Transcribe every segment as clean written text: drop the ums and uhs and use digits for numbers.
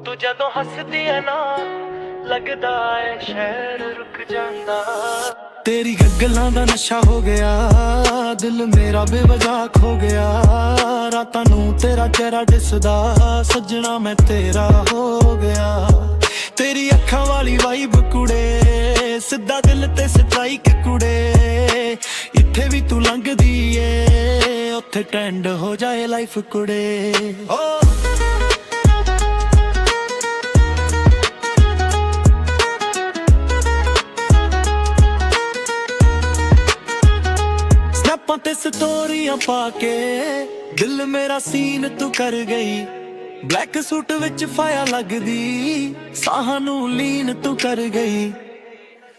ਤੂੰ ਜਦੋਂ ਹੱਸਦੀ ਐ ਨਾ ਲੱਗਦਾ ਏ ਸ਼ਹਿਰ ਰੁਕ ਜਾਂਦਾ। ਤੇਰੀ ਗੱਲਾਂ ਦਾ ਨਸ਼ਾ ਹੋ ਗਿਆ, ਦਿਲ ਮੇਰਾ ਬੇਵਜ੍ਹਾ ਖੋ ਗਿਆ। ਰਾਤਾਂ ਨੂੰ ਤੇਰਾ ਚਿਹਰਾ ਦਿਸਦਾ, ਸੱਜਣਾ ਮੈਂ ਤੇਰਾ ਹੋ ਗਿਆ। ਤੇਰੀ ਅੱਖਾਂ ਵਾਲੀ ਵਾਈਬ ਕੁੜੇ, ਸਿੱਧਾ ਦਿਲ ਤੇ ਸਟ੍ਰਾਈਕ ਕੁੜੇ। ਇੱਥੇ ਵੀ ਤੂੰ ਲੰਘਦੀ ਏ, ਉੱਥੇ ਟ੍ਰੈਂਡ ਹੋ ਜਾਏ ਲਾਈਫ ਕੁੜੇ। ਸਨੈਪਾਂ ਤੇ ਸਟੋਰੀਆਂ ਪਾ ਕੇ ਦਿਲ ਮੇਰਾ ਸੀਨ ਤੂੰ ਕਰ ਗਈ। ਬਲੈਕ ਸੂਟ ਵਿੱਚ ਫਾਇਆ ਲੱਗਦੀ, ਸਾਹਾਂ ਨੂੰ ਲੀਨ ਤੂੰ ਕਰ ਗਈ।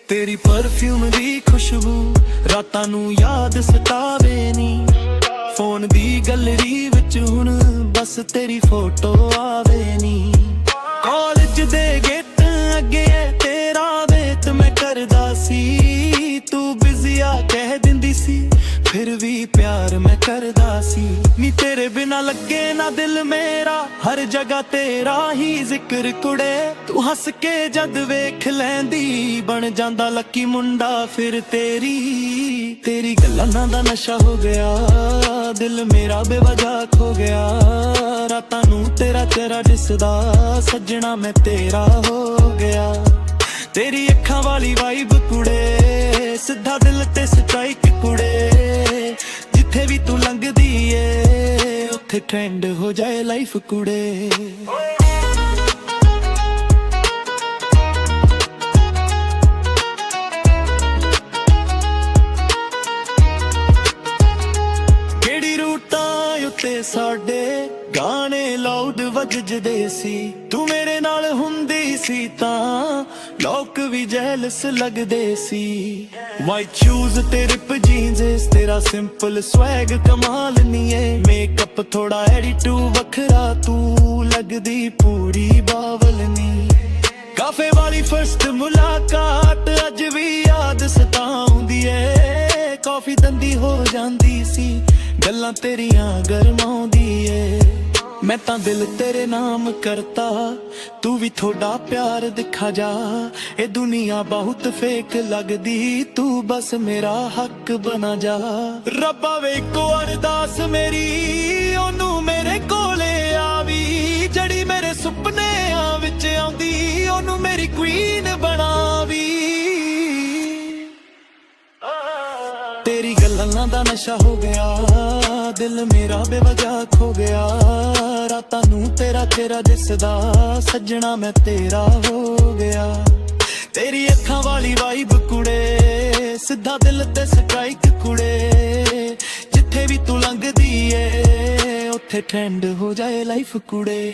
ਤੇਰੀ ਪਰਫਿਊਮ ਦੀ ਖੁਸ਼ਬੂ ਰਾਤਾਂ ਨੂੰ ਯਾਦ ਸਤਾਵੇ ਨੀ। ਫੋਨ ਦੀ ਗੈਲਰੀ ਵਿੱਚ ਹੁਣ ਬਸ ਤੇਰੀ ਫੋਟੋ ਆਵੇ ਨੀ। ਕਾਲਜ ਦੇ ਗੇਟ ਅੱਗੇ ਤੇਰਾ ਵੇਟ ਮੈਂ ਕਰਦਾ ਸੀ। ਤੂੰ ਬਿਜ਼ੀ ਆ ਕਹਿ ਦਿੰਦੀ ਸੀ, ਫਿਰ ਵੀ ਪਿਆਰ ਮੈਂ ਕਰਦਾ ਸੀ। ਨੀ ਤੇਰੇ ਬਿਨਾ ਲੱਗੇ ਨਾ ਦਿਲ ਮੇਰਾ, ਹਰ ਜਗ੍ਹਾ ਤੇਰਾ ਹੀ ਜ਼ਿਕਰ ਕੁੜੇ। ਤੂੰ ਹੱਸ ਕੇ ਜਦ ਵੇਖ ਲੈਂਦੀ, ਬਣ ਜਾਂਦਾ ਲੱਕੀ ਮੁੰਡਾ ਫਿਰ ਤੇਰੀ ਗੱਲਾਂ ਦਾ ਨਸ਼ਾ ਹੋ ਗਿਆ। ਦਿਲ ਮੇਰਾ ਬੇਵਜ੍ਹਾ ਖੋ ਗਿਆ। ਰਾਤਾਂ ਨੂੰ ਤੇਰਾ ਚਿਹਰਾ ਦਿਸਦਾ, ਸੱਜਣਾ ਮੈਂ ਤੇਰਾ ਹੋ ਗਿਆ। ਤੇਰੀ ਅੱਖਾਂ ਵਾਲੀ ਵਾਈਬ ਕੁੜੇ, ਸਿੱਧਾ ਦਿਲ ਤੇ ਸਟ੍ਰਾਈਕ ਕੁੜੇ। ਜਿੱਥੇ ਵੀ ਤੂੰ ਲੰਘਦੀ ਏ, ਉੱਥੇ ਟ੍ਰੈਂਡ ਹੋ ਜਾਏ ਲਾਈਫ ਕੁੜੇ। ਕਿਹੜੀ ਰੂਟਾਂ ਉੱਤੇ ਸਾਡੇ ਗਾਣੇ ਲਾਊਡ ਵੱਜਦੇ ਸੀ। ਤੂੰ ਮੇਰੇ ਨਾਲ ਹੁੰਦੀ ਸੀ ਤਾਂ ਲੋਕ ਵੀ ਜੈਲਸ ਲੱਗਦੇ ਸੀ। ਵਾਈਟ ਸ਼ੂਜ਼ ਤੇ ਰਿਪ ਜੀਨਸ, ਤੇਰਾ ਸਿੰਪਲ ਸਵੈਗ ਕਮਾਲ ਨੀ ਏ। ਮੇਕਅਪ ਥੋੜਾ ਐਡੀਟਿਊਡ ਵੱਖਰਾ, ਤੂੰ ਲੱਗਦੀ ਪੂਰੀ ਬਾਵਲ ਨੀ। ਕਾਫੇ ਵਾਲੀ ਫਰਸਟ ਮੁਲਾਕਾਤ ਅੱਜ ਵੀ ਯਾਦ ਸਤਾਉਂਦੀ ਏ। ਕਾਫੀ ਦੰਦੀ ਹੋ ਜਾਂਦੀ ਸੀ, ਗੱਲਾਂ ਤੇਰੀਆਂ ਗਰਮਾਉਂਦੀ ਏ। ਮੈਂ ਤਾਂ ਦਿਲ ਤੇਰੇ ਨਾਮ ਕਰਤਾ, ਤੂੰ ਵੀ ਥੋੜਾ ਪਿਆਰ ਦਿਖਾ ਜਾ। ਇਹ ਦੁਨੀਆ ਬਹੁਤ ਫੇਕ ਲੱਗਦੀ, ਤੂੰ ਬਸ ਮੇਰਾ ਹੱਕ ਬਣਾ ਜਾ। ਰੱਬਾ ਵੇ ਇੱਕੋ ਅਰਦਾਸ ਮੇਰੀ, ਉਹਨੂੰ ਮੇਰੇ ਕੋਲੇ ਆਵੀ। ਜਿਹੜੀ ਮੇਰੇ ਸੁਪਨਿਆਂ ਵਿੱਚ ਆਉਂਦੀ, ਉਹਨੂੰ ਮੇਰੀ ਕੁਈਨ ਬਣਾਵੀ। ਤੇਰੀ ਗੱਲਾਂ ਦਾ ਨਸ਼ਾ ਹੋ ਗਿਆ, ਦਿਲ ਮੇਰਾ ਬੇਵਜ੍ਹਾ ਖੋ ਗਿਆ। ਰਾਤਾਂ ਨੂੰ ਤੇਰਾ ਚਿਹਰਾ ਦਿਸਦਾ, ਸੱਜਣਾ ਮੈਂ ਤੇਰਾ ਹੋ ਗਿਆ। ਤੇਰੀ ਅੱਖਾਂ ਵਾਲੀ ਵਾਈਬ ਕੁੜੇ, ਸਿੱਧਾ ਦਿਲ ਤੇ ਸਟ੍ਰਾਈਕ ਕੁੜੇ। ਜਿੱਥੇ ਵੀ ਤੂੰ ਲੰਘਦੀ ਏ, ਉੱਥੇ ਟ੍ਰੈਂਡ ਹੋ ਜਾਏ ਲਾਈਫ ਕੁੜੇ।